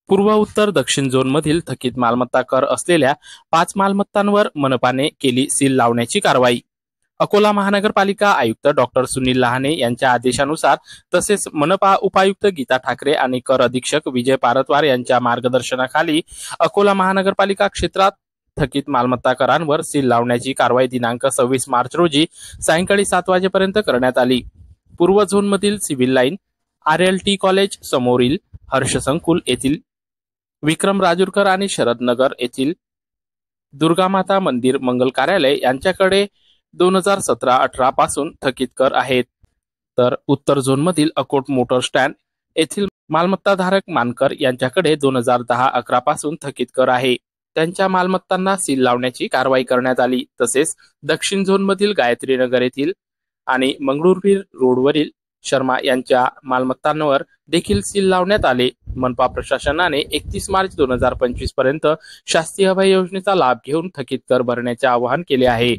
पूर्व उत्तर दक्षिण झोनमधील थकीत मालमत्ता कर असलेल्या 5 मालमत्तांवर मनपाने केली सील लावण्याची कारवाई। अकोला महानगरपालिका आयुक्त डॉक्टर सुनील लहाने यांच्या आदेशानुसार तसेच मनपा उपायुक्त गीता ठाकरे आणि कर अधीक्षक विजय पारतवार यांच्या मार्गदर्शनाखाली अकोला महानगरपालिका क्षेत्रात थकीत मालमत्ता करांवर सील लावण्याची कारवाई दिनांक 26 मार्च रोजी सायंकाळी 7 वाजेपर्यंत करण्यात आली। पूर्व झोनमधील सिव्हिल लाईन, RLT कॉलेज समोरील हर्ष संकुल येथील विक्रम राजूरकर आणि शरद नगर येथील दुर्गामाता मंदिर मंगल कार्यालय यांच्याकडे 2017-18 पासून थकीत कर आहेत। तर उत्तर झोनमधील अकोट मोटर स्टँड येथील मालमत्ताधारक मानकर यांच्याकडे 2010-11 पासून थकीत कर आहे। त्यांच्या मालमत्तांना सील लावण्याची कारवाई करण्यात आली। तसेच दक्षिण झोनमधील गायत्री नगर येथील आणि मंगळुरपीर रोडवरील शर्मा यांच्या मालमत्तांवर देखील सील लावण्यात आले। मनपा प्रशासनाने 31 मार्च 2025 पर्यंत शासकीय अभय योजनेचा लाभ घेऊन थकीत कर भरण्याचे आवाहन केले आहे।